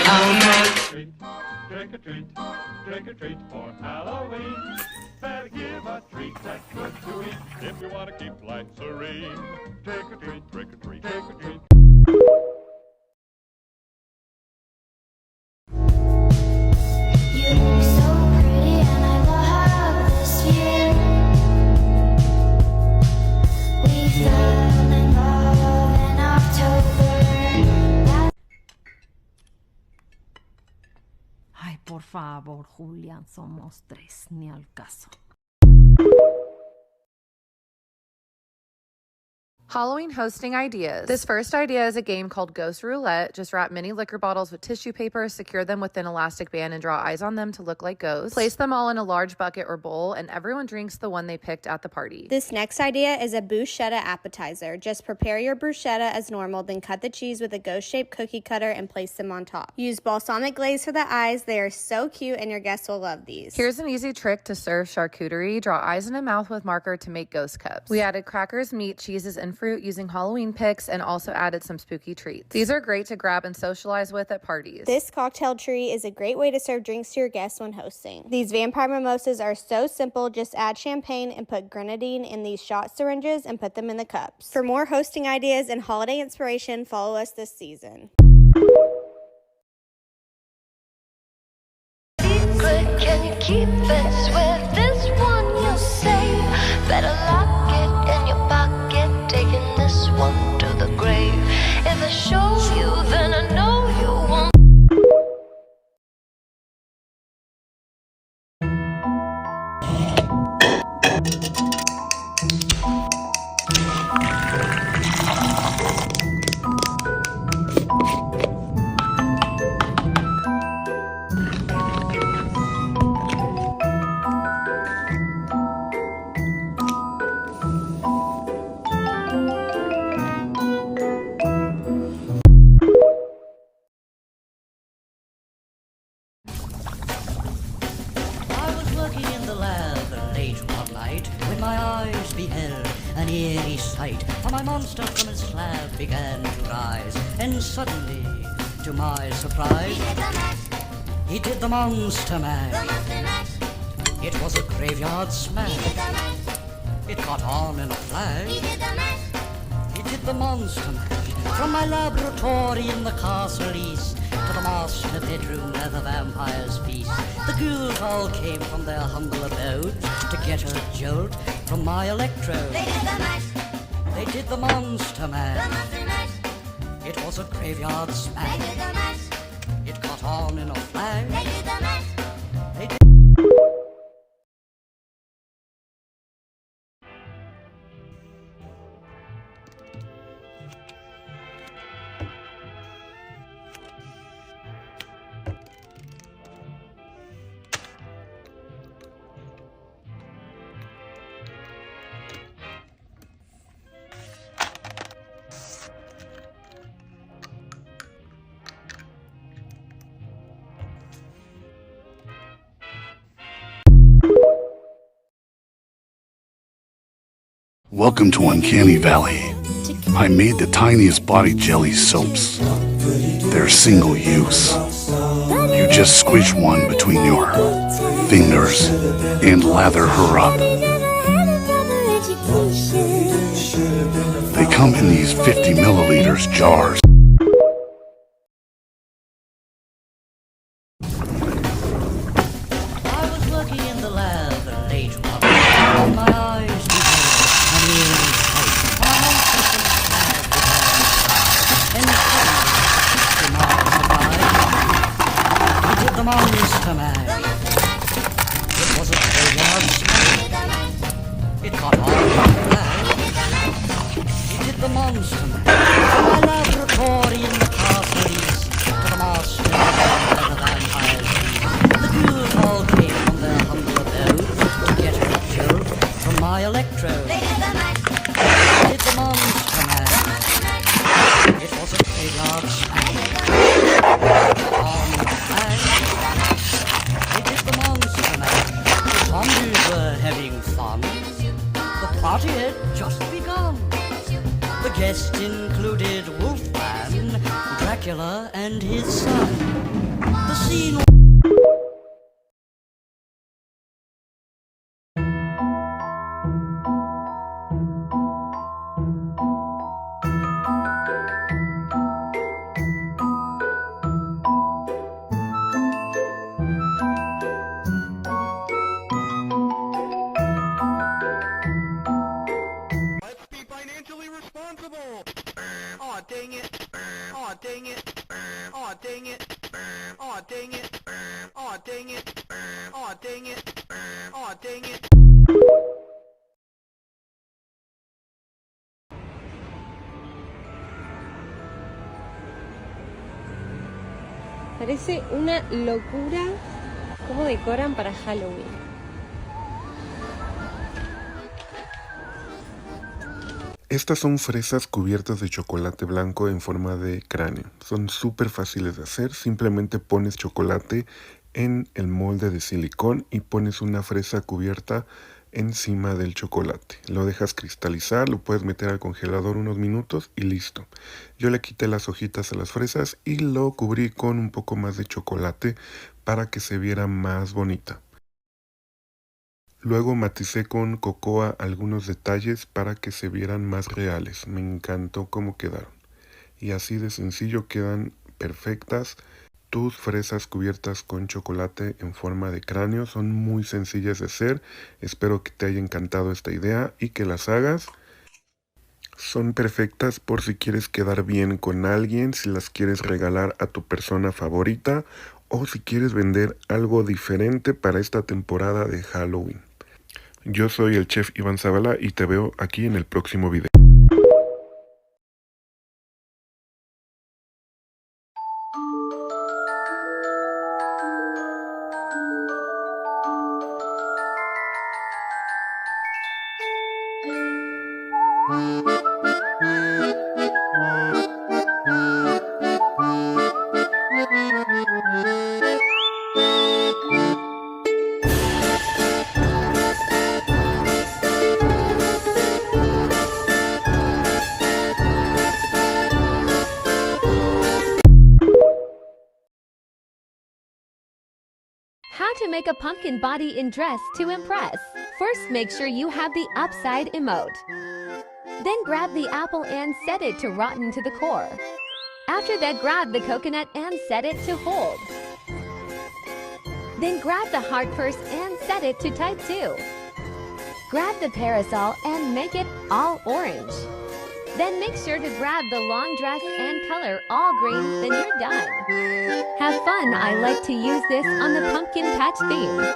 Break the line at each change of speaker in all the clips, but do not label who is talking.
Treat, trick or treat, trick or treat for Halloween. Better give a treat that's good to eat if you want to keep life serene. Trick or treat, trick or treat, trick or treat.
You look so pretty and I love this year. We fell in love in October.
Ay, por favor, Julián, somos tres, ni al caso.
Halloween hosting ideas. This first idea is a game called Ghost Roulette. Just wrap mini liquor bottles with tissue paper, secure them with an elastic band, and draw eyes on them to look like ghosts. Place them all in a large bucket or bowl, and everyone drinks the one they picked at the party.
This next idea is a bruschetta appetizer. Just prepare your bruschetta as normal, then cut the cheese with a ghost-shaped cookie cutter and place them on top. Use balsamic glaze for the eyes. They are so cute, and your guests will love these.
Here's an easy trick to serve charcuterie. Draw eyes and a mouth with marker to make ghost cups. We added crackers, meat, cheeses, and fruit using Halloween picks, and also added some spooky treats. These are great to grab and socialize with at parties.
This cocktail tree is a great way to serve drinks to your guests when hosting. These vampire mimosas are so simple. Just add champagne and put grenadine in these shot syringes and put them in the cups. For more hosting ideas and holiday inspiration, follow us this season.
Secret, can you keep it? Swear this one you'll save. Better lock it in your pocket, taking this one to the grave. If I show you, then I know you won't.
I was working in the lab late one night when my eyes beheld an eerie sight. For my monster from its slab began to rise, and suddenly, to my surprise, he did the monster mash. It was a graveyard smash. It caught on in a flash. He did the monster mash. From my laboratory in the castle east to the master bedroom where the vampires feast, the ghouls all came from their humble abode to get a jolt from my electrode. They did the monster mash. It was a graveyard smash. It caught on in a flash. They did.
Welcome to Uncanny Valley. I made the tiniest body jelly soaps. They're single use. You just squish one between your fingers and lather her up. They come in these 50 milliliters jars.
I was working in the lab late one night when my eyes beheld an eerie sight. My monster from its slab began to rise, and suddenly, to my surprise, he did the monster mash. It was a graveyard smash. It caught on in a flash. He did the monster mash. From my laboratory in the castle east to the master where the vampires feast, the ghouls all came from their humble abode to get a jolt from my electrode. They did the monster mash. It was a graveyard smash. On the flash. They did the monster mash. The zombies were having fun. The party had just begun. The guests included Wolfman, Dracula, and his son. The scene.
Let's be financially responsible. Aw, dang it. Aw, dang it. Aw, dang it. Aw, dang it. Aw, dang it. Aw, dang it. Aw, dang it.
Parece una locura cómo decoran para Halloween.
Estas son fresas cubiertas de chocolate blanco en forma de cráneo. Son súper fáciles de hacer. Simplemente pones chocolate en el molde de silicón y pones una fresa cubierta encima del chocolate. Lo dejas cristalizar, lo puedes meter al congelador unos minutos y listo. Yo le quité las hojitas a las fresas y lo cubrí con un poco más de chocolate para que se viera más bonita. Luego maticé con cocoa algunos detalles para que se vieran más reales. Me encantó cómo quedaron. Y así de sencillo quedan perfectas tus fresas cubiertas con chocolate en forma de cráneo. Son muy sencillas de hacer. Espero que te haya encantado esta idea y que las hagas. Son perfectas por si quieres quedar bien con alguien, si las quieres regalar a tu persona favorita o si quieres vender algo diferente para esta temporada de Halloween. Yo soy el chef Iván Zavala y te veo aquí en el próximo video.
How to make a pumpkin body in dress to impress. First, make sure you have the upside emote. Then grab the apple and set it to rotten to the core. After that, grab the coconut and set it to hold. Then grab the heart first and set it to type 2. Grab the parasol and make it all orange. Then make sure to grab the long dress and color all green, then you're done. Have fun. I like to use this on the pumpkin patch theme.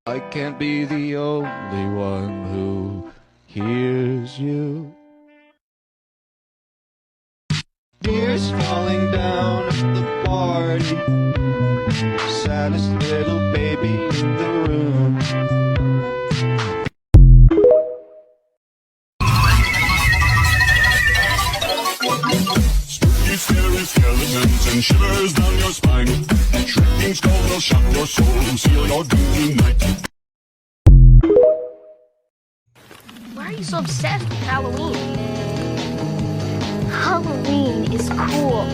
I can't be the only one who hears you. Tears falling down at the party. Saddest little baby in the room. Spooky, scary skeletons and shivers down your spine. Shrieking skulls will shock your soul and seal your doom tonight.
Why are you so obsessed with Halloween? Halloween is cool.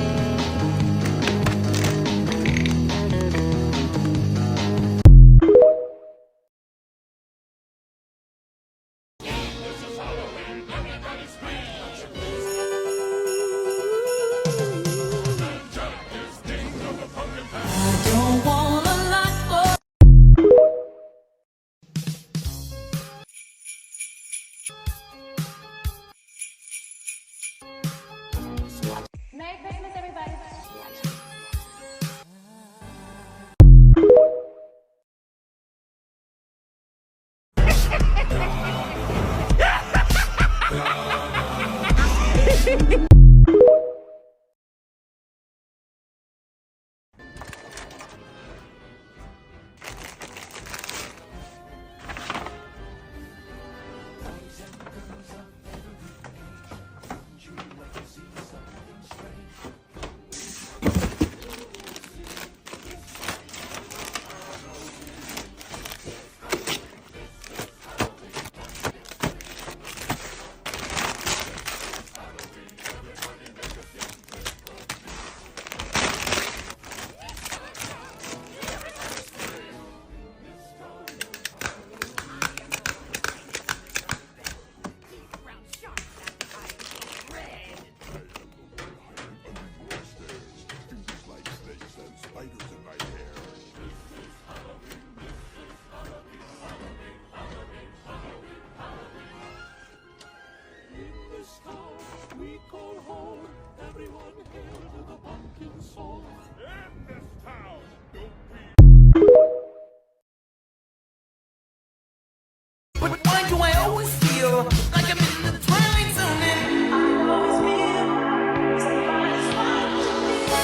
But why do I always feel like I'm in the twilight zone and I'm always here? Somebody's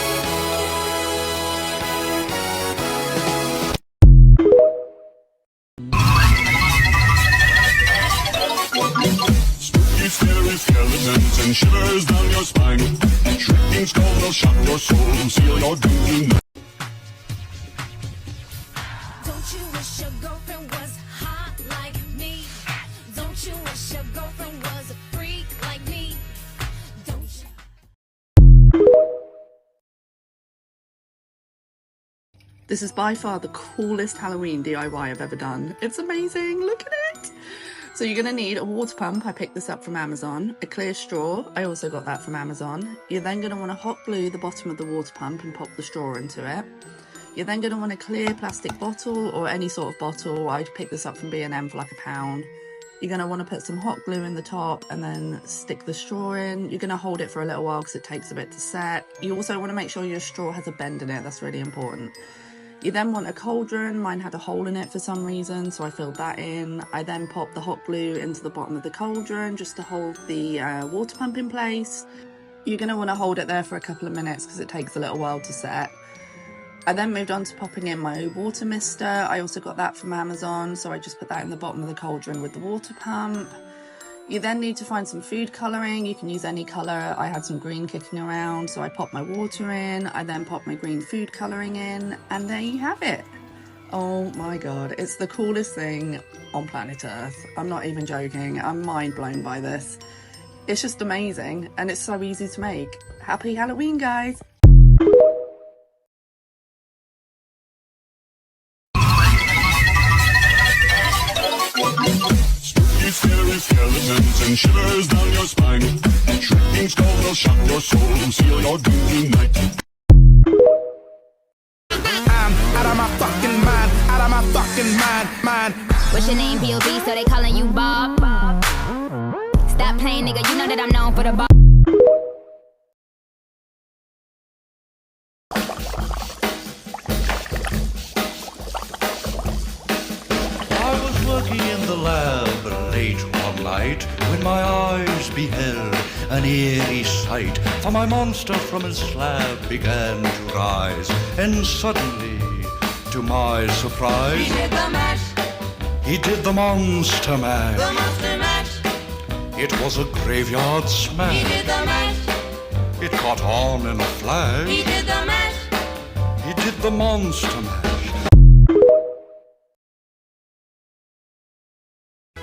Spooky, scary skeletons and shivers down your spine. Shrieking skulls will shock your soul, seal your doom tonight.
Don't you wish your girlfriend was hot like me? Don't you wish your girlfriend was a freak like me? Don't you?
This is by far the coolest Halloween DIY I've ever done. It's amazing, look at it! So you're gonna need a water pump, I picked this up from Amazon, a clear straw, I also got that from Amazon. You're then gonna wanna hot glue the bottom of the water pump and pop the straw into it. You're then gonna want a clear plastic bottle or any sort of bottle. I picked this up from B&M for like £1. You're gonna wanna put some hot glue in the top and then stick the straw in. You're gonna hold it for a little while because it takes a bit to set. You also wanna make sure your straw has a bend in it, that's really important. You then want a cauldron. Mine had a hole in it for some reason, so I filled that in. I then popped the hot glue into the bottom of the cauldron just to hold the water pump in place. You're going to want to hold it there for a couple of minutes because it takes a little while to set. I then moved on to popping in my water mister. I also got that from Amazon, so I just put that in the bottom of the cauldron with the water pump. You then need to find some food colouring. You can use any colour. I had some green kicking around, so I popped my water in. I then popped my green food colouring in, and there you have it. Oh my god, it's the coolest thing on planet Earth. I'm not even joking. I'm mind blown by this. It's just amazing, and it's so easy to make. Happy Halloween, guys!
Scary skeletons and shivers down your spine. Shrieking skulls will shock your soul, seal your doom tonight.
I'm out of my fucking mind, out of my fucking mind.
What's your name, P.O.B., so they calling you Bob? Stop playing, nigga, you know that I'm known for the ball.
I was working in the lab late one night when my eyes beheld an eerie sight. For my monster from his slab began to rise, and suddenly, to my surprise,
He did the mash,
he did the monster mash.
the monster mash.
It was a graveyard smash.
He did the mash,
It caught on in a flash.
he did the mash.
He did the monster mash.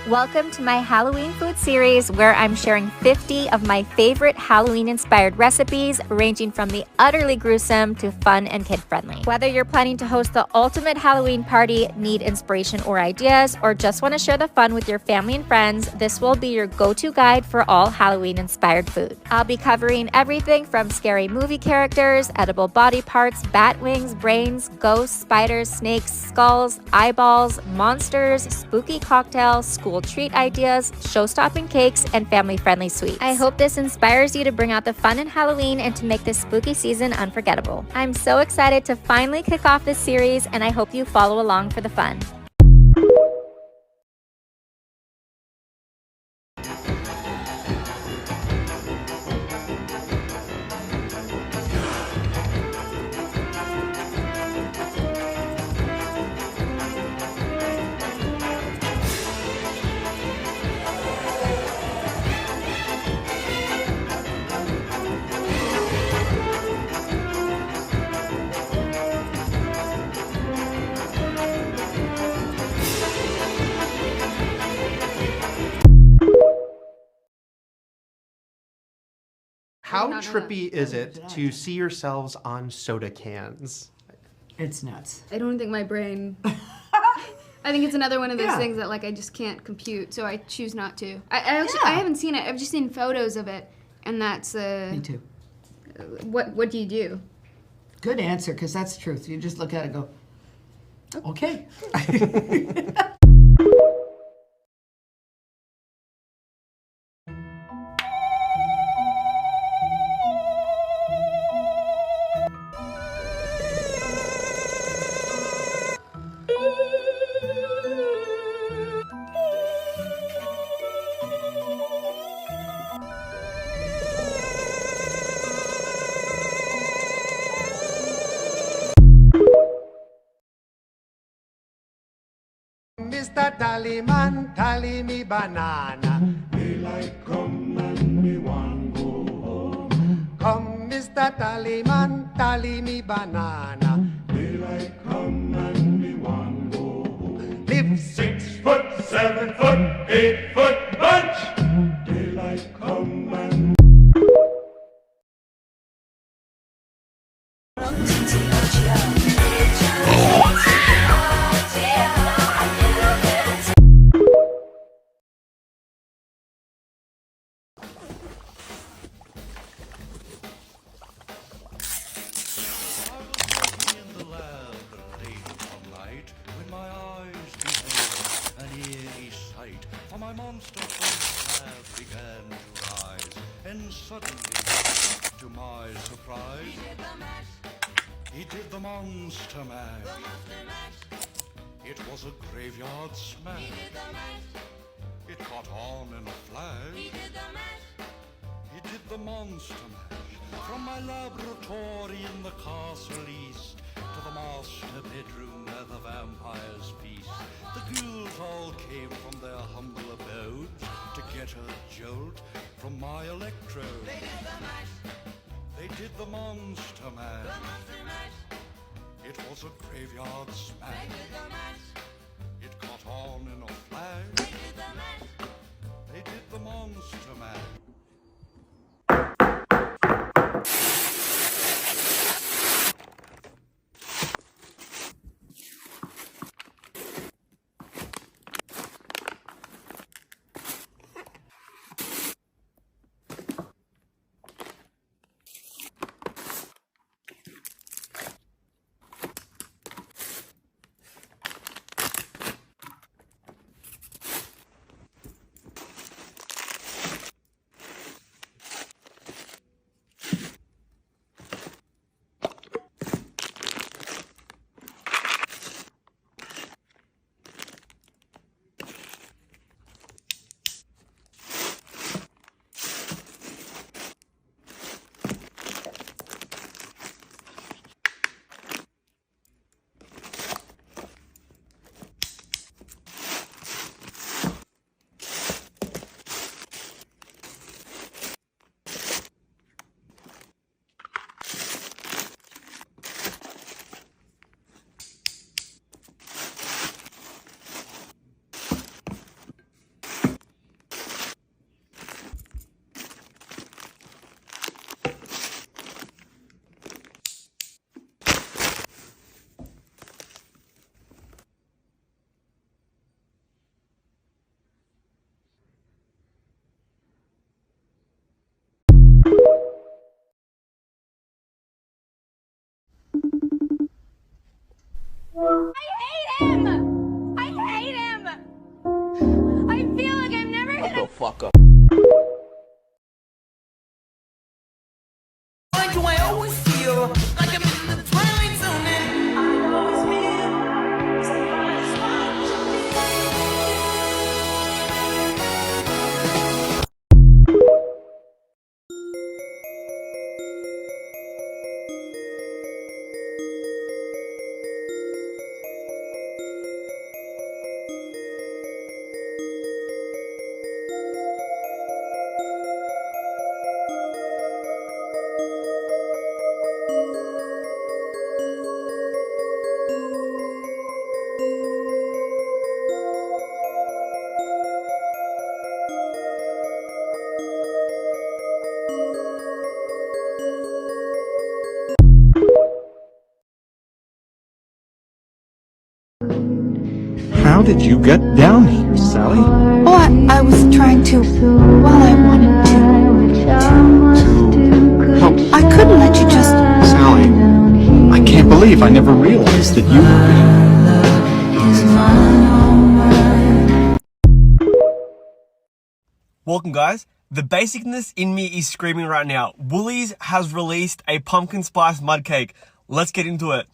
Welcome to my Halloween food series where I'm sharing 50 of my favorite Halloween-inspired recipes ranging from the utterly gruesome to fun and kid-friendly. Whether you're planning to host the ultimate Halloween party, need inspiration or ideas, or just want to share the fun with your family and friends, this will be your go-to guide for all Halloween-inspired food. I'll be covering everything from scary movie characters, edible body parts, bat wings, brains, ghosts, spiders, snakes, skulls, eyeballs, monsters, spooky cocktails, school treat ideas, show-stopping cakes, and family-friendly sweets. I hope this inspires you to bring out the fun in Halloween and to make this spooky season unforgettable. I'm so excited to finally kick off this series, and I hope you follow along for the fun.
How trippy is it to see yourselves on soda cans?
It's nuts.
I don't think my brain... I think it's another one of those things that like I just can't compute, so I choose not to. I haven't seen it. I've just seen photos of it, and that's...
Me too.
What do you do?
Good answer, because that's the truth. You just look at it and go, okay.
Mr. Tallyman, tally me banana. Daylight come and me want go home. Come, Mr. Tallyman, tally me banana. Daylight come and me want go home. Live 6 foot, 7 foot, 8 foot bunch. Daylight come and
for my monster from the slab began to rise, and suddenly, to my surprise, he did the monster mash. It was a graveyard smash. It caught on in a flash. He did the monster mash. From my laboratory in the castle east to the master bedroom where the vampires feast. The ghouls all came from their humble abodes to get a jolt from my electrode. They did the monster mash. It was a graveyard smash. It caught on in a flash. They did the monster mash.
Fuck up.
Why do I always feel like I'm in the twilight zone and I always
How did you get down here, Sally?
Oh, I was trying to, well, I wanted to.
Oh,
I couldn't let you just...
Sally, I can't believe I never realized that you
Welcome guys, the basicness in me is screaming right now. Woolies has released a pumpkin spice mud cake. Let's get into it.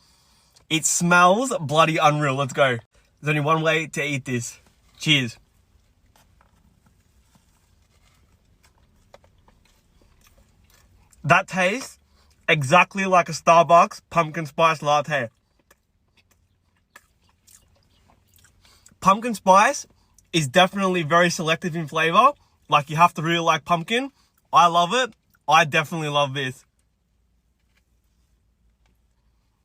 It smells bloody unreal. Let's go. There's only one way to eat this. Cheers. That tastes exactly like a Starbucks pumpkin spice latte. Pumpkin spice is definitely very selective in flavor. Like, you have to really like pumpkin. I love it. I definitely love this.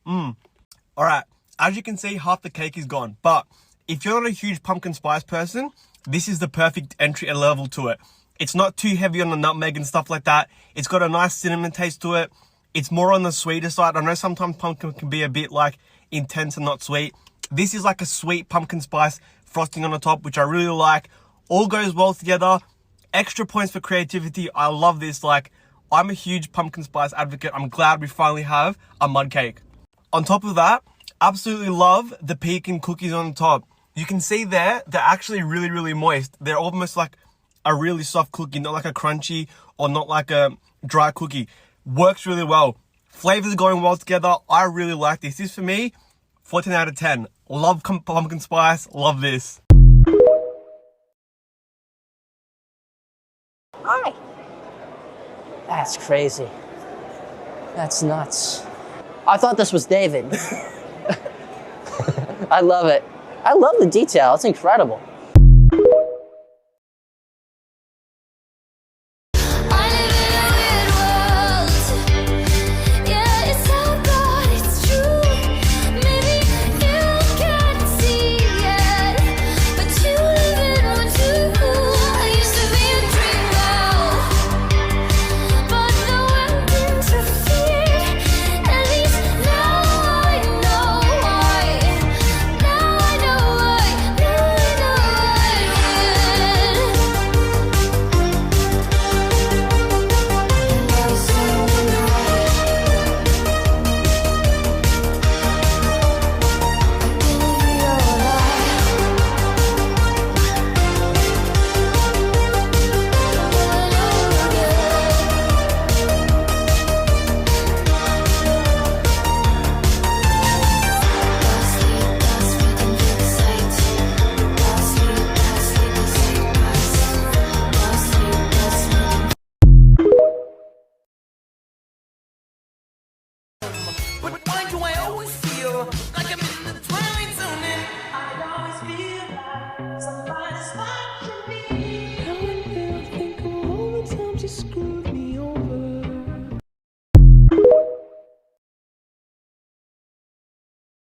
Alright, as you can see, half the cake is gone. But if you're not a huge pumpkin spice person, this is the perfect entry level to it. It's not too heavy on the nutmeg and stuff like that. It's got a nice cinnamon taste to it. It's more on the sweeter side. I know sometimes pumpkin can be a bit like intense and not sweet. This is like a sweet pumpkin spice frosting on the top, which I really like. All goes well together. Extra points for creativity. I love this. Like, I'm a huge pumpkin spice advocate. I'm glad we finally have a mud cake. On top of that, absolutely love the pecan cookies on the top. You can see there, they're actually really, really moist. They're almost like a really soft cookie, not like a crunchy or not like a dry cookie. Works really well. Flavors are going well together. I really like this. This for me, 14 out of 10. Love pumpkin spice. Love this.
Hi. That's crazy. That's nuts. I thought this was David. I love it. I love the detail. It's incredible.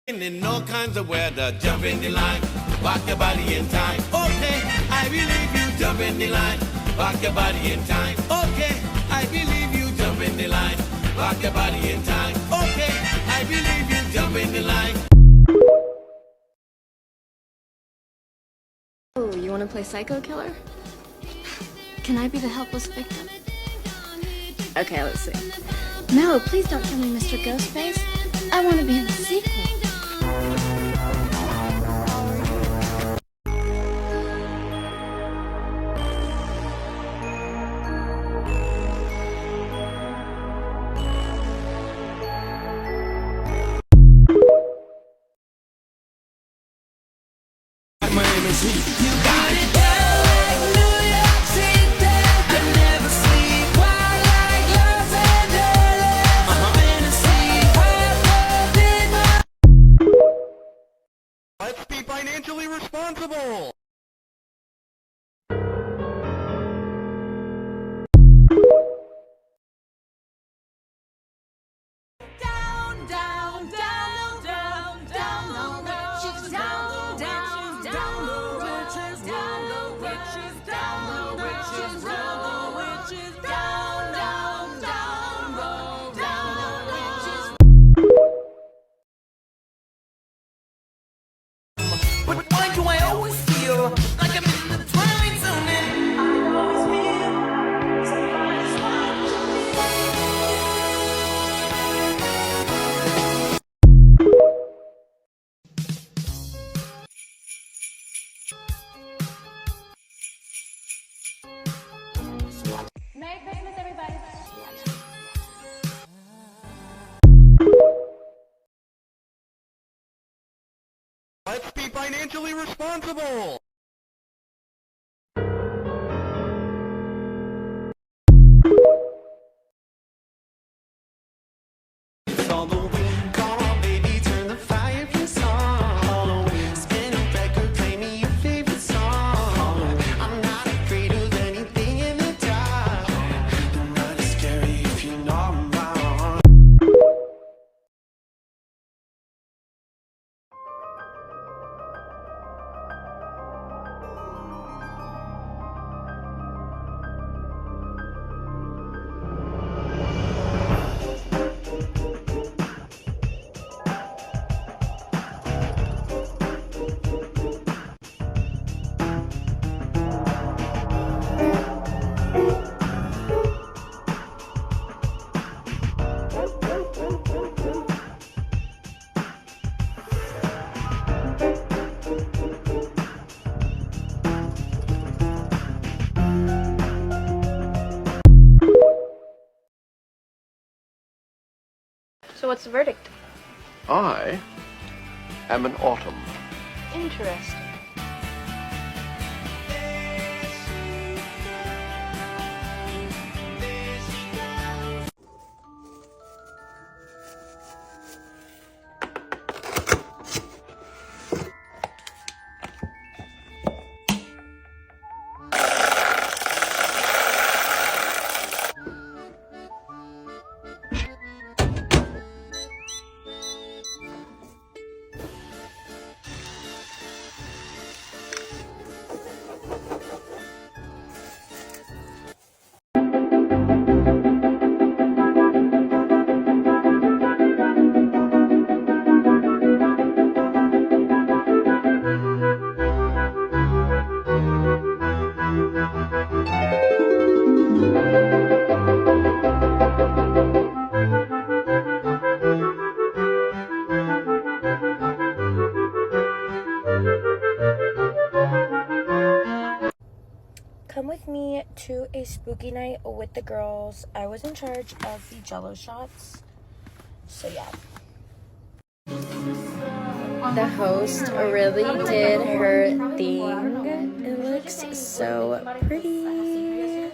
In all kinds of weather, jump in the line, rock your body in time. Okay, I believe you, jump in the line, rock your body in time. Okay, I believe you, jump in the line, rock your body in time. Okay, I believe you, jump in the line.
Oh, you want to play psycho killer? Can I be the helpless victim? Okay, let's see. No, please don't kill me, Mr. Ghostface. I want to be in the sequel.
My name is Heath. You got it down like New York City. I never sleep. Wild like Los Angeles. Fantasy. Hard in my
So what's the verdict?
I am an autumn.
Interesting.
Come with me to a spooky night with the girls. I was in charge of the Jello shots. So yeah. The host really did her thing. It looks so pretty.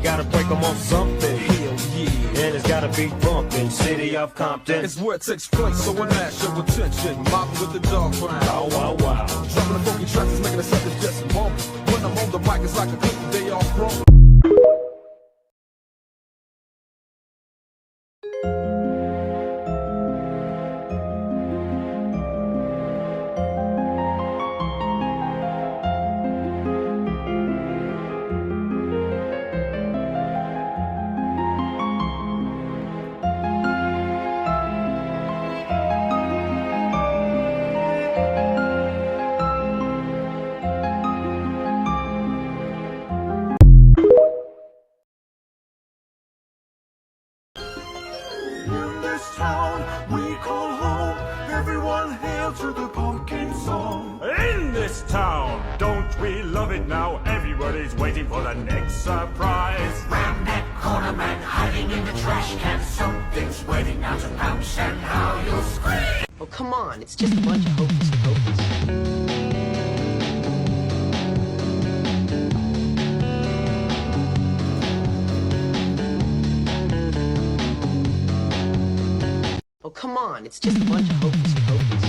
Gotta break them on something. Hell yeah. And it's gotta be bumping. City of Compton.
It's where it takes place, so I lash your attention. Mobbing with the dog pound.
Wow, wow, wow.
Dropping the funky tracks is making a second just a moment. When I'm on the mic, it's like a good day off from.
This town we call home. Everyone hail to the pumpkin song.
In this town, don't we love it now? Everybody's waiting for the next surprise.
Round that corner, man, hiding in the trash can. Something's waiting now to pounce, and how you'll scream.
Oh, come on, it's just a bunch of hocus pocus. Oh, come on, it's just a bunch of hocus pocus.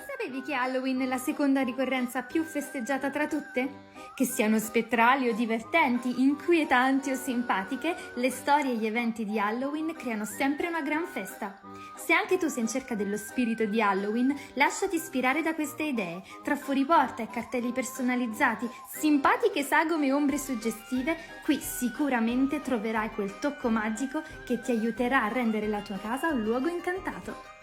Sapevi che Halloween è la seconda ricorrenza più festeggiata tra tutte? Che siano spettrali o divertenti, inquietanti o simpatiche, le storie e gli eventi di Halloween creano sempre una gran festa. Se anche tu sei in cerca dello spirito di Halloween, lasciati ispirare da queste idee. Tra fuoriporta e cartelli personalizzati, simpatiche sagome e ombre suggestive, qui sicuramente troverai quel tocco magico che ti aiuterà a rendere la tua casa un luogo incantato.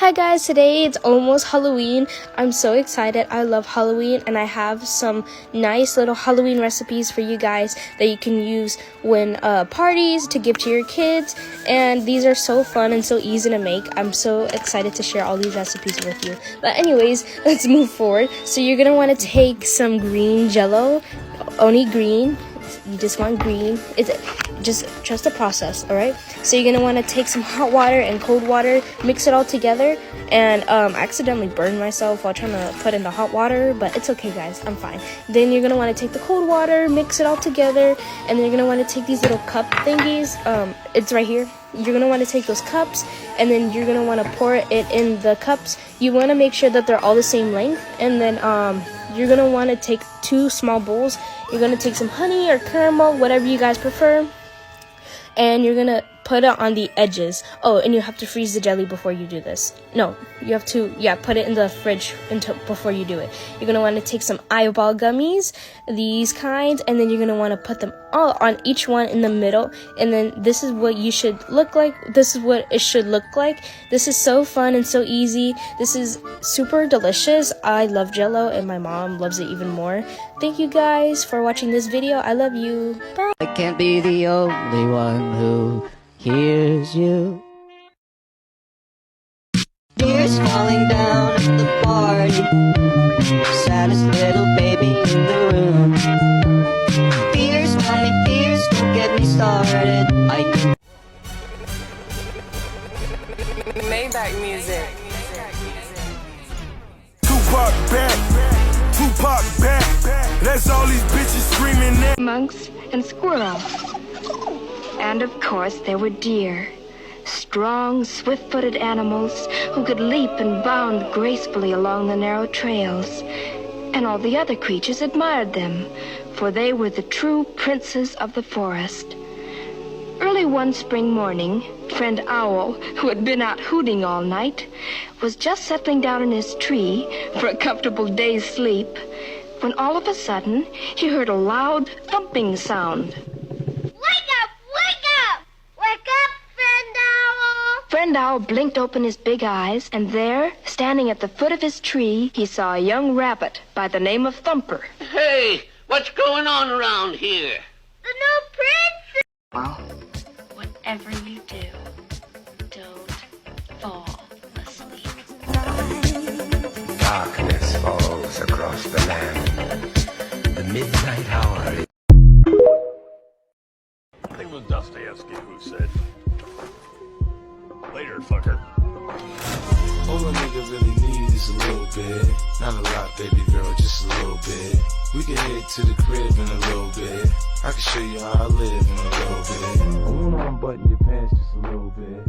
Hi guys, today it's almost Halloween. I'm so excited. I love Halloween and I have some nice little Halloween recipes for you guys that you can use when parties to give to your kids, and these are so fun and so easy to make. I'm so excited to share all these recipes with you. But anyways, let's move forward. So you're gonna want to take some green Jello, only green. You just want green. It's just trust the process, all right? So you're gonna want to take some hot water and cold water, mix it all together, and I accidentally burned myself while trying to put in the hot water, but it's okay guys, I'm fine. Then you're gonna want to take the cold water, mix it all together, and then you're gonna want to take these little cup thingies, it's right here. You're gonna want to take those cups, and then you're gonna want to pour it in the cups. You want to make sure that they're all the same length, and then you're gonna want to take 2 small bowls. You're gonna take some honey or caramel, whatever you guys prefer. and you're gonna put it on the edges. Oh, and you have to freeze the jelly before you do this. No, you have to, put it in the fridge before you do it. You're gonna want to take some eyeball gummies, these kinds, and then you're gonna want to put them all on each one in the middle, and then this is what you should look like. This is what it should look like. This is so fun and so easy. This is super delicious. I love Jell-O, and my mom loves it even more. Thank you guys for watching this video. I love you. Bye.
I can't be the only one who hears you. Tears falling down at the party, saddest little baby in the room. Fears, mommy, fears, don't get me started.
Maybach music.
Tupac back. That's all these bitches screaming at.
Monks and squirrels. And of course there were deer. Strong, swift-footed animals who could leap and bound gracefully along the narrow trails. And all the other creatures admired them, for they were the true princes of the forest. Early one spring morning, friend Owl, who had been out hooting all night, was just settling down in his tree for a comfortable day's sleep, when all of a sudden he heard a loud thumping sound. Friend Owl blinked open his big eyes, and there, standing at the foot of his tree, he saw a young rabbit by the name of Thumper.
Hey, what's going on around here?
The new prince!
Well, whatever you do, don't fall asleep.
Darkness falls across the land. The midnight hour.
I think it was Dostoevsky who said, "Later, fucker."
All a nigga really need is a little bit. Not a lot, baby girl, just a little bit. We can head to the crib in a little bit. I can show you how I live in a little bit. I wanna unbutton your pants just a little bit.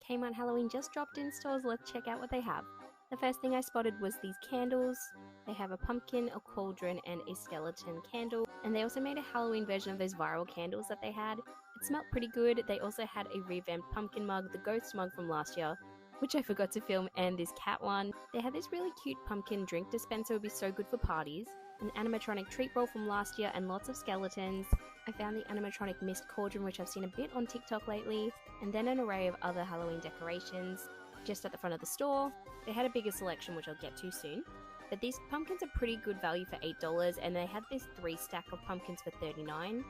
Kmart Halloween just dropped in stores. Let's check out what they have. The first thing I spotted was these candles. They have a pumpkin, a cauldron, and a skeleton candle. And they also made a Halloween version of those viral candles that they had. It smelled pretty good. They also had a revamped pumpkin mug, the ghost mug from last year, which I forgot to film, and this cat one. They had this really cute pumpkin drink dispenser, would be so good for parties. An animatronic treat roll from last year, and lots of skeletons. I found the animatronic mist cauldron, which I've seen a bit on TikTok lately, and then an array of other Halloween decorations. Just at the front of the store, they had a bigger selection, which I'll get to soon. But these pumpkins are pretty good value for $8, and they had this 3-stack of pumpkins for $39.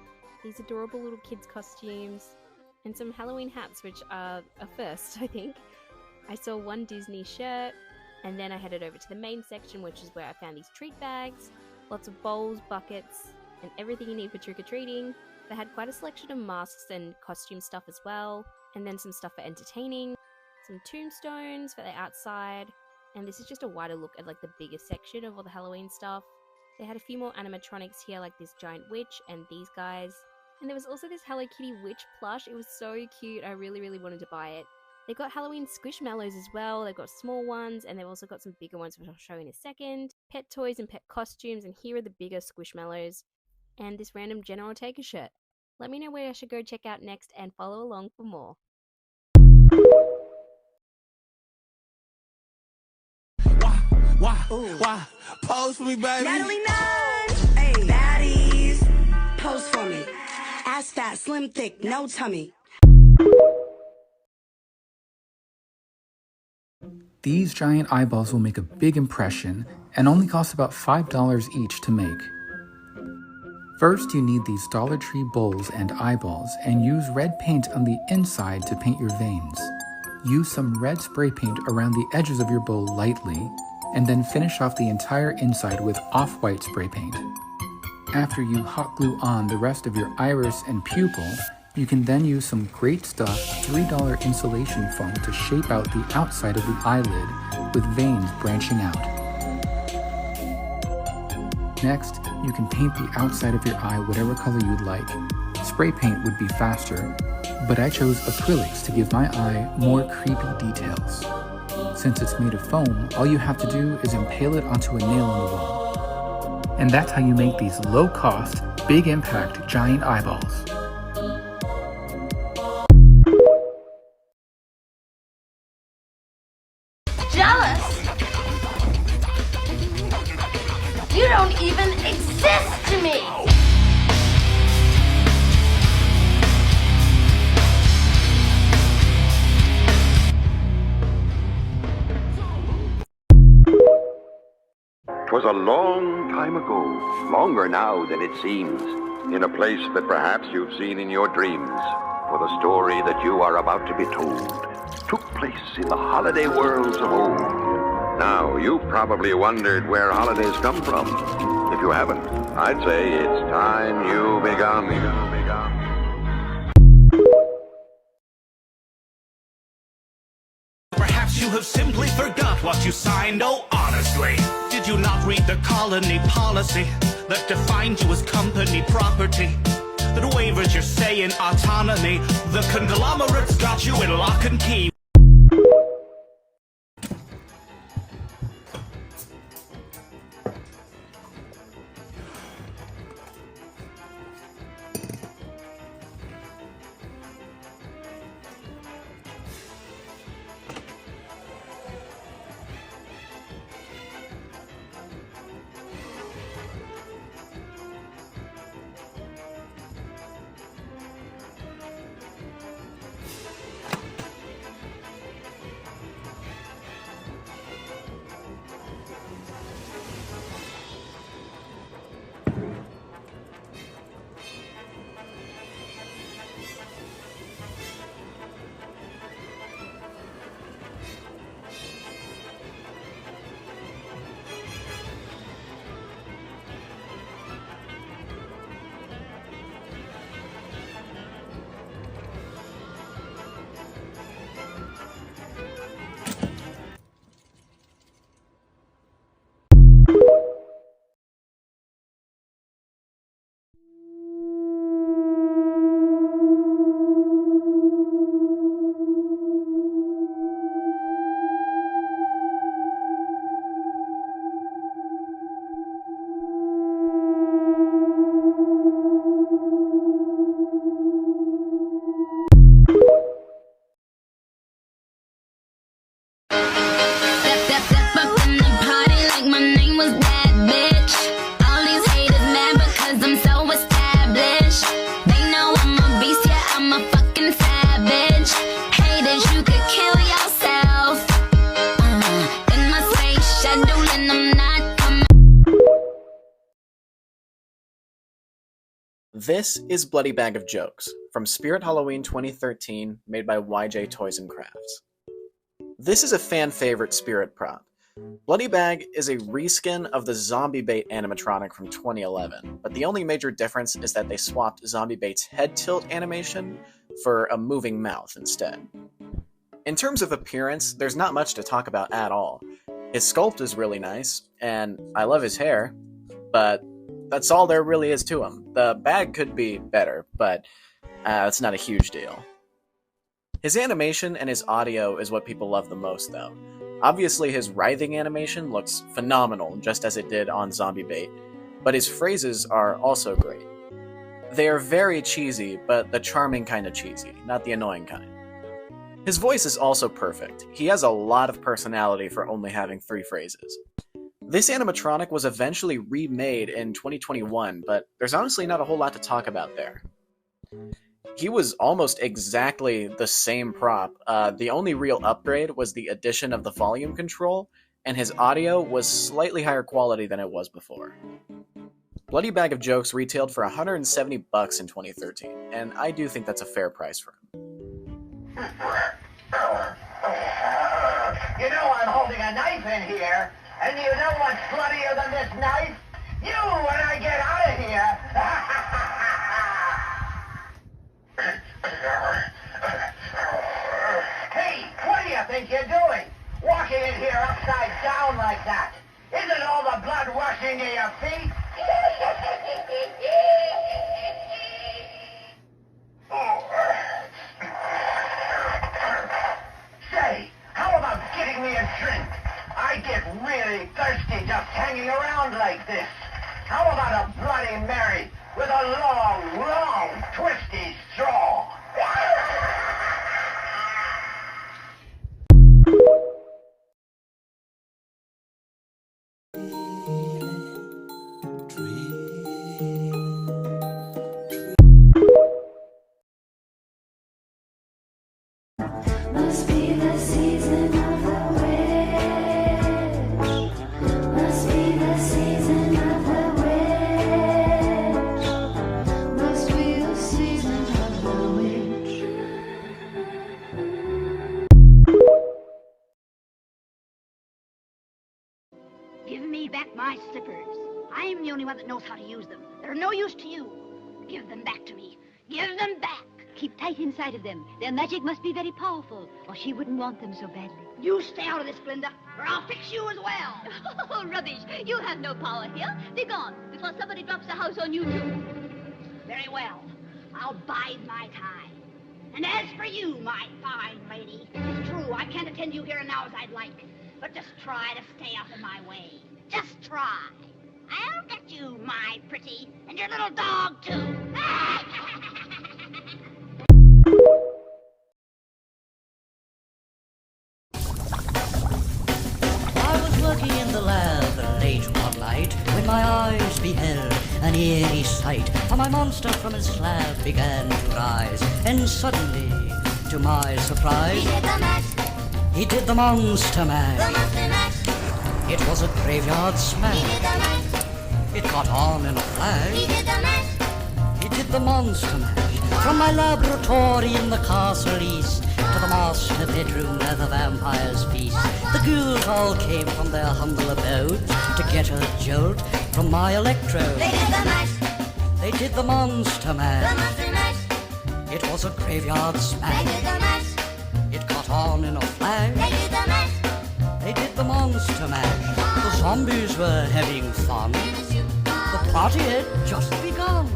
These adorable little kids' costumes, and some Halloween hats, which are a first, I think. I saw one Disney shirt, and then I headed over to the main section, which is where I found these treat bags, lots of bowls, buckets, and everything you need for trick-or-treating. They had quite a selection of masks and costume stuff as well, and then some stuff for entertaining, some tombstones for the outside, and this is just a wider look at like the biggest section of all the Halloween stuff. They had a few more animatronics here, like this giant witch and these guys. And there was also this Hello Kitty witch plush. It was so cute. I really wanted to buy it. They got Halloween squishmallows as well. They've got small ones, and they've also got some bigger ones, which I'll show in a second. Pet toys and pet costumes, and here are the bigger squishmallows. And this random General Taker shirt. Let me know where I should go check out next, and follow along for more.
Why? Pose for me, baby.
Natalie Nunn! Hey, baddies, pose for me. Ass fat, slim, thick, no tummy.
These giant eyeballs will make a big impression and only cost about $5 each to make. First, you need these Dollar Tree bowls and eyeballs, and use red paint on the inside to paint your veins. Use some red spray paint around the edges of your bowl lightly, and then finish off the entire inside with off-white spray paint. After you hot glue on the rest of your iris and pupil, you can then use some Great Stuff $3 insulation foam to shape out the outside of the eyelid with veins branching out. Next, you can paint the outside of your eye whatever color you'd like. Spray paint would be faster, but I chose acrylics to give my eye more creepy details. Since it's made of foam, all you have to do is impale it onto a nail on the wall. And that's how you make these low-cost, big-impact giant eyeballs.
Jealous? You don't even exist to me!
Twas a long time ago, longer now than it seems, in a place that perhaps you've seen in your dreams, for the story that you are about to be told took place in the holiday worlds of old. Now, you've probably wondered where holidays come from. If you haven't, I'd say it's time you begun.
Perhaps you have simply forgot what you signed, oh honestly. Did you not read the colony policy that defined you as company property? That wavers your say in autonomy. The conglomerates got you in lock and key.
This is Bloody Bag of Jokes, from Spirit Halloween 2013, made by YJ Toys and Crafts. This is a fan favorite spirit prop. Bloody Bag is a reskin of the Zombie Bait animatronic from 2011, but the only major difference is that they swapped Zombie Bait's head tilt animation for a moving mouth instead. In terms of appearance, there's not much to talk about at all. His sculpt is really nice, and I love his hair, but that's all there really is to him. The bag could be better, but it's not a huge deal. His animation and his audio is what people love the most, though. Obviously, his writhing animation looks phenomenal, just as it did on Zombie Bait, but his phrases are also great. They are very cheesy, but the charming kind of cheesy, not the annoying kind. His voice is also perfect. He has a lot of personality for only having 3 phrases. This animatronic was eventually remade in 2021, but there's honestly not a whole lot to talk about there. He was almost exactly the same prop. The only real upgrade was the addition of the volume control, and his audio was slightly higher quality than it was before. Bloody Bag of Jokes retailed for $170 in 2013, and I do think that's a fair price for him.
You know I'm holding a knife in here, and you know what's bloodier than this knife? You when I get out of here! Hey, what do you think you're doing? Walking in here upside down like that? Isn't all the blood rushing to your feet? Say, how about getting me a drink? I get really thirsty just hanging around like this. How
Must be the season of the witch. Must be the season of the witch. Must be the season of the witch.
Give me back my slippers. I'm the only one that knows how to use them. They're no use to you. Give them back to me. Give them back.
Keep tight inside of them. Their magic must be very powerful, or she wouldn't want them so badly.
You stay out of this, Glinda, or I'll fix you as well.
Oh, rubbish. You have no power here. Be gone before somebody drops the house on you, too.
Very well. I'll bide my time. And as for you, my fine lady, it's true, I can't attend you here and now as I'd like. But just try to stay out of my way. Just try. I'll get you, my pretty, and your little dog, too.
I was working in the lab late one night when my eyes beheld an eerie sight. For my monster from his slab began to rise, and suddenly, to my surprise,
He did the mash.
He did the monster mash.
The monster mash.
It was a graveyard smash.
He did the mash.
It caught on in a flash.
He did the mash.
He did the monster mash. From my laboratory in the castle east to the master bedroom where the vampires feast. The ghouls all came from their humble abode to get a jolt from my electrode.
They did the mash.
They did the monster mash.
The monster mash.
It was a graveyard smash.
They did the mash.
It caught on in a flash.
They did the mash.
They did the monster mash. The zombies were having fun. The party had just begun.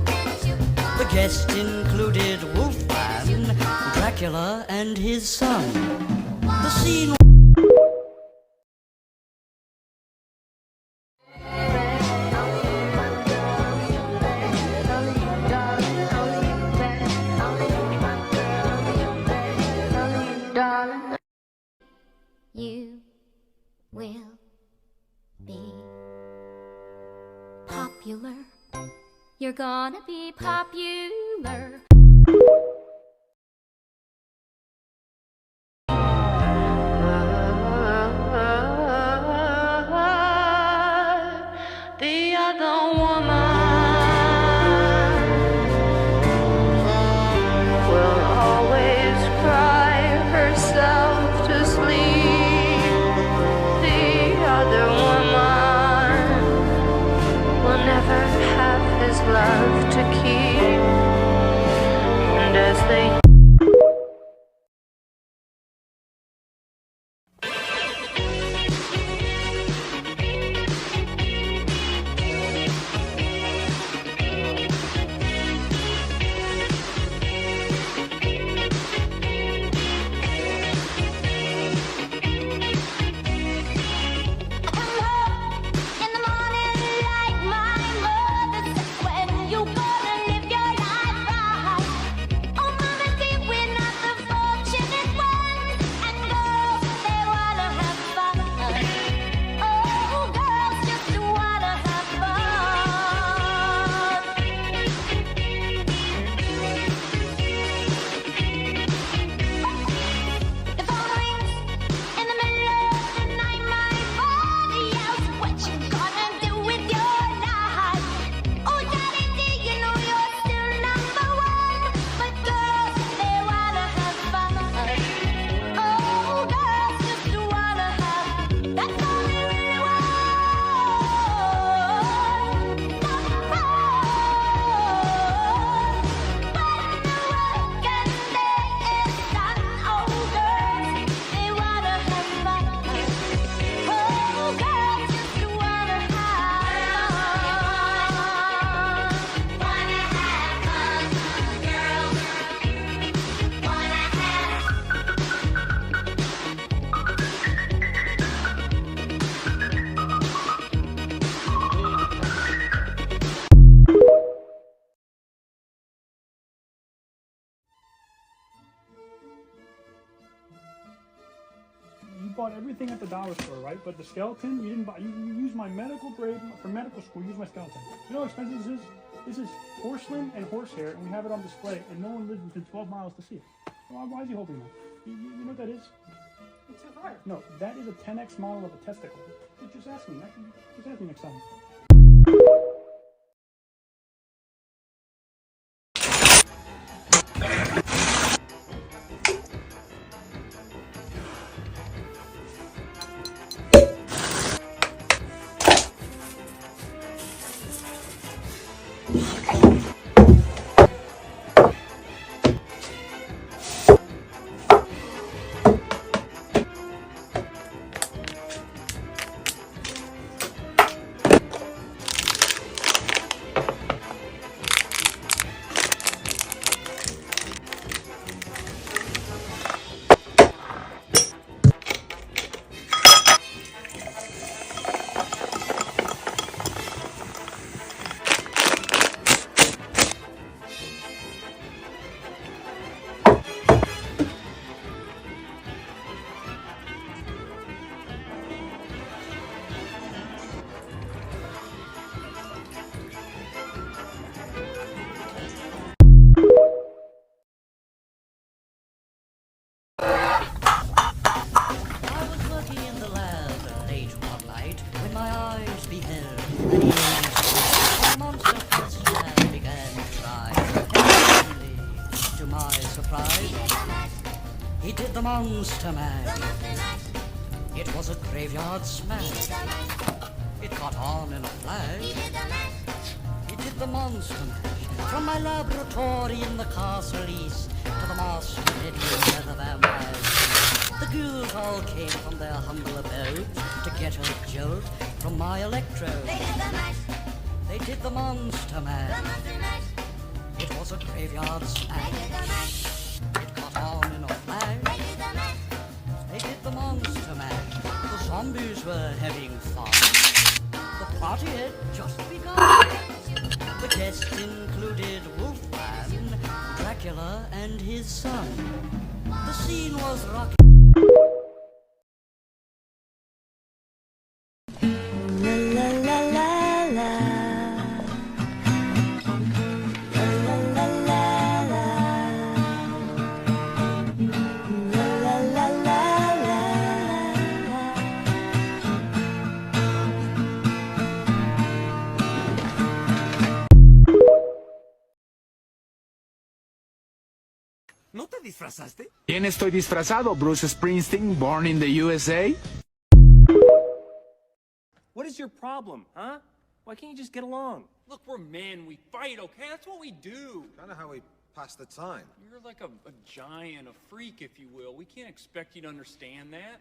The guests included Wolfman, Dracula, and his son. The scene.
You will be popular. You're gonna be popular.
The other woman will always cry herself to sleep. The other woman will never have his love to keep. And as they
bought everything at the dollar store, right? But the skeleton, you didn't buy. You used my medical grade for medical school. You used my skeleton. You know how expensive this is? This is porcelain and horsehair, and we have it on display, and no one lives within 12 miles to see it. Why is he holding that? You know what that is?
It's a heart.
No, that is a 10x model of a testicle. Just ask me. Just ask me next time.
He did the Monster Mash. It was a graveyard smash. It caught on in a flash. He did the Monster Mash. From my laboratory in the castle east to the master bedroom where the vampires. The ghouls all came from their humble abode to get a jolt from my electrode. They did the Monster Mash. It was a graveyard smash. It caught on in a flash. They did the Monster Mash. The zombies were having fun. The party had just begun. The guests included Wolfman, Dracula, and his son. The scene was rocking.
¿No te disfrazaste?
¿Quién estoy disfrazado? ¿Bruce Springsteen, born in the USA?
What is your problem, huh? Why can't you just get along? Look, we're men. We fight, okay? That's what we do.
Kind of how we pass the time.
You're like a giant, a freak, if you will. We can't expect you to understand that.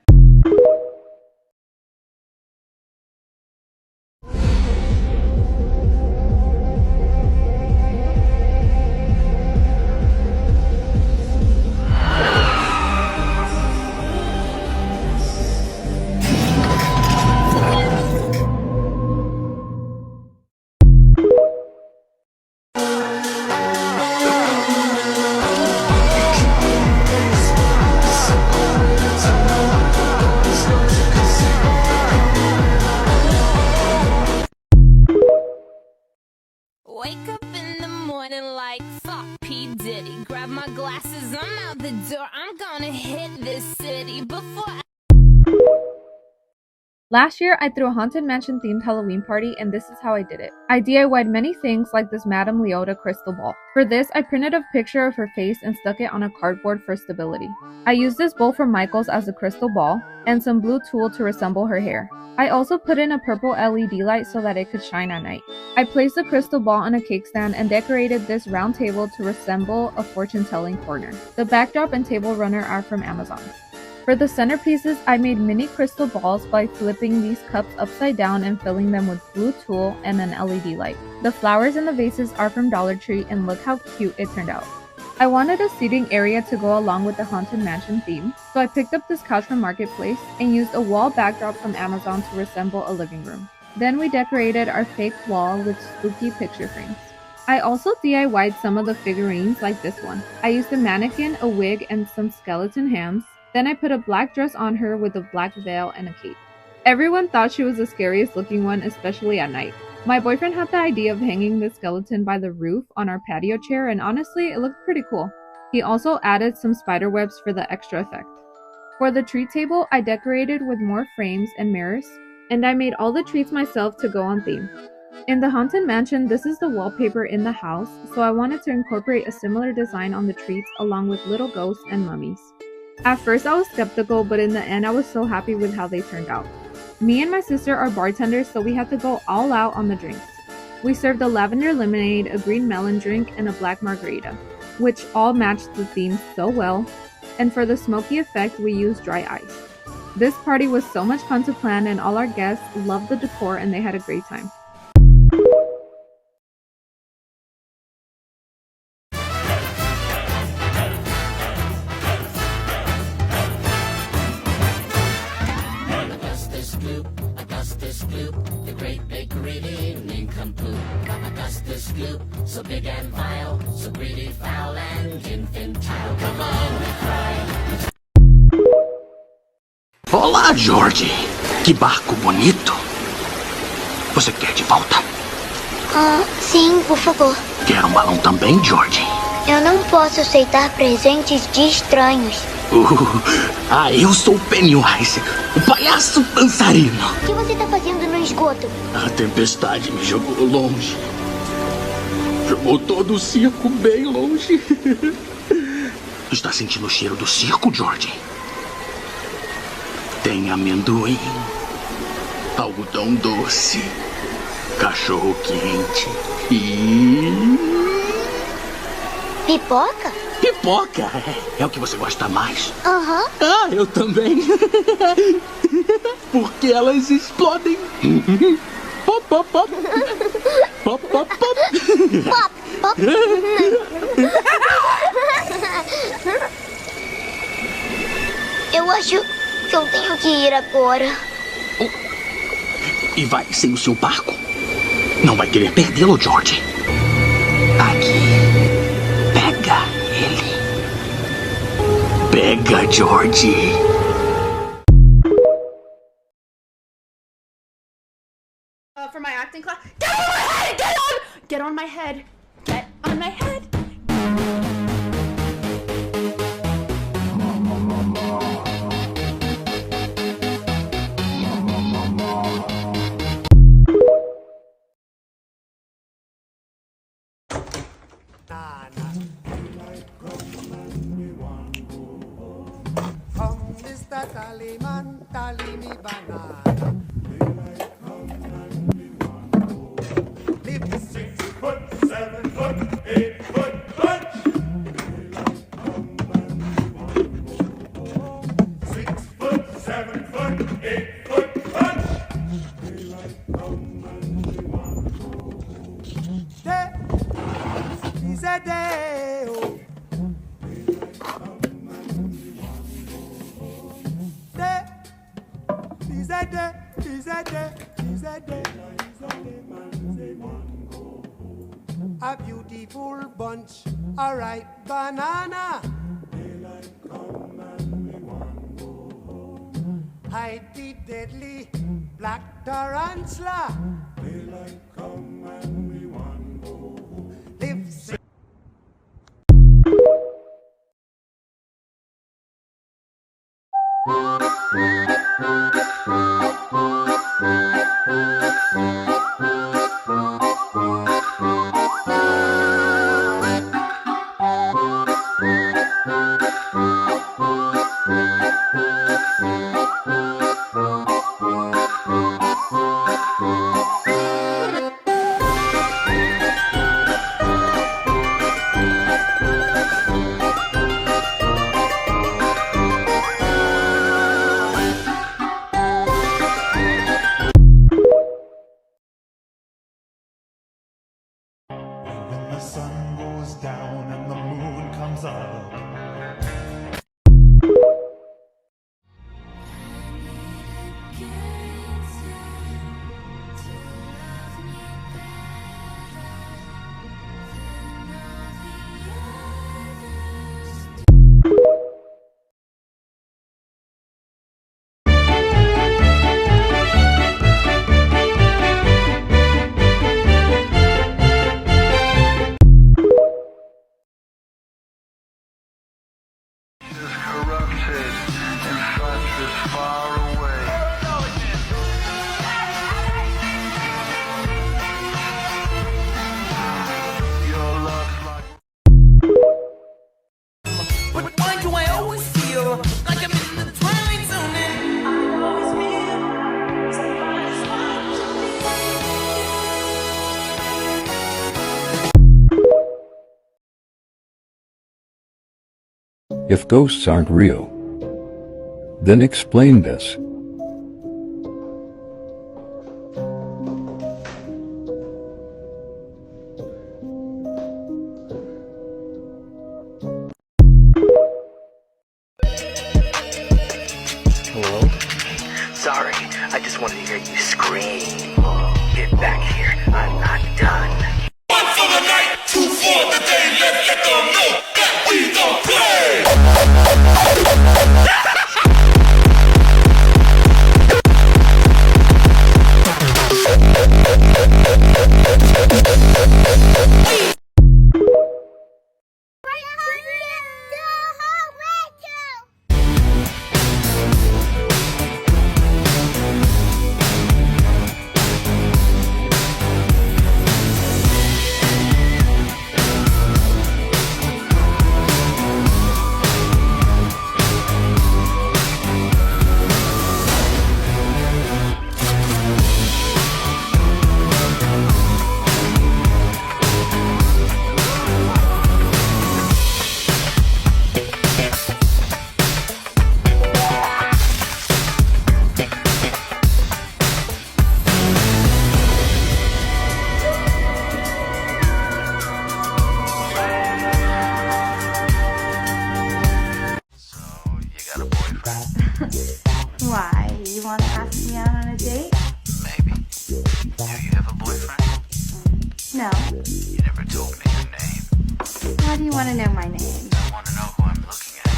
Wake up in the morning like fuck P. Diddy. Grab my glasses, I'm out the door. I'm gonna hit this city before
Last year, I threw a Haunted Mansion themed Halloween party, and this is how I did it. I DIY'd many things like this Madame Leota crystal ball. For this, I printed a picture of her face and stuck it on a cardboard for stability. I used this bowl from Michael's as a crystal ball, and some blue tulle to resemble her hair. I also put in a purple LED light so that it could shine at night. I placed the crystal ball on a cake stand and decorated this round table to resemble a fortune-telling corner. The backdrop and table runner are from Amazon. For the centerpieces, I made mini crystal balls by flipping these cups upside down and filling them with blue tulle and an LED light. The flowers in the vases are from Dollar Tree, and look how cute it turned out. I wanted a seating area to go along with the Haunted Mansion theme, so I picked up this couch from Marketplace and used a wall backdrop from Amazon to resemble a living room. Then we decorated our fake wall with spooky picture frames. I also DIY'd some of the figurines like this one. I used a mannequin, a wig, and some skeleton hands. Then I put a black dress on her with a black veil and a cape. Everyone thought she was the scariest looking one, especially at night. My boyfriend had the idea of hanging the skeleton by the roof on our patio chair, and honestly, it looked pretty cool. He also added some spider webs for the extra effect. For the treat table, I decorated with more frames and mirrors, and I made all the treats myself to go on theme. In the Haunted Mansion, this is the wallpaper in the house, so I wanted to incorporate a similar design on the treats along with little ghosts and mummies. At first I was skeptical, but in the end I was so happy with how they turned out. Me and my sister are bartenders, so we had to go all out on the drinks. We served a lavender lemonade, a green melon drink, and a black margarita, which all matched the theme so well, and for the smoky effect we used dry ice. This party was so much fun to plan, and all our guests loved the decor and they had a great time.
Augustus Gloop, the great big greedy nincompoop. Augustus Gloop, so big and vile, so greedy, foul, and infantile. Come on, we cry.
Olá, George. Que barco bonito. Você quer de volta?
Sim, por favor.
Quer um balão também, George?
Eu não posso aceitar presentes de estranhos.
Eu sou o Pennywise, o palhaço dançarino.
O que você está fazendo no esgoto?
A tempestade me jogou longe. Jogou todo o circo bem longe. Está sentindo o cheiro do circo, George? Tem amendoim, algodão doce, cachorro quente e...
Pipoca?
Pipoca? É o que você gosta mais?
Aham.
Eu também. Porque elas explodem. Pop, pop, pop. Pop, pop, pop.
Pop, pop. Eu acho que eu tenho que ir agora.
E vai sem o seu barco? Não vai querer perdê-lo, George. Aqui. Pega ele. Pega, George.
For my acting class. Get on my head! Get on my head! Get on my head!
Come, Mr. Tallyman, tally me banana. Live
6 foot, 7 foot, 8 foot bunch. 6 foot, 7 foot, 8 foot bunch.
Day is a day. Oh. Day is a day. Is a day. Is a day. Is a day. Man say one go home. A beautiful bunch, a ripe banana. Daylight come and we one go home. Hide the deadly black tarantula. Daylight come and we one go home. Live safe.
sit in front is far away. Your love's like.
But why do I always feel like I'm in the twilight zone and I always feel somebody's watching me.
If ghosts aren't real, then explain this.
Hello? Sorry, I just wanted to hear you scream. Get back here, I'm not done.
One for the night, two for the day. Let's let them know that we don't play.
Why? You want to ask me out on a date?
Maybe. Do you have a boyfriend?
No.
You never told me your name.
Why do you want to know my name?
I want to know who I'm looking at.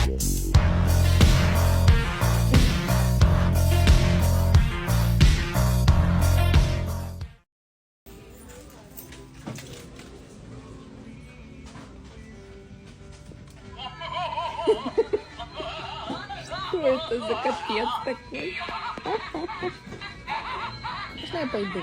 Это за капец такой. Можно я пойду?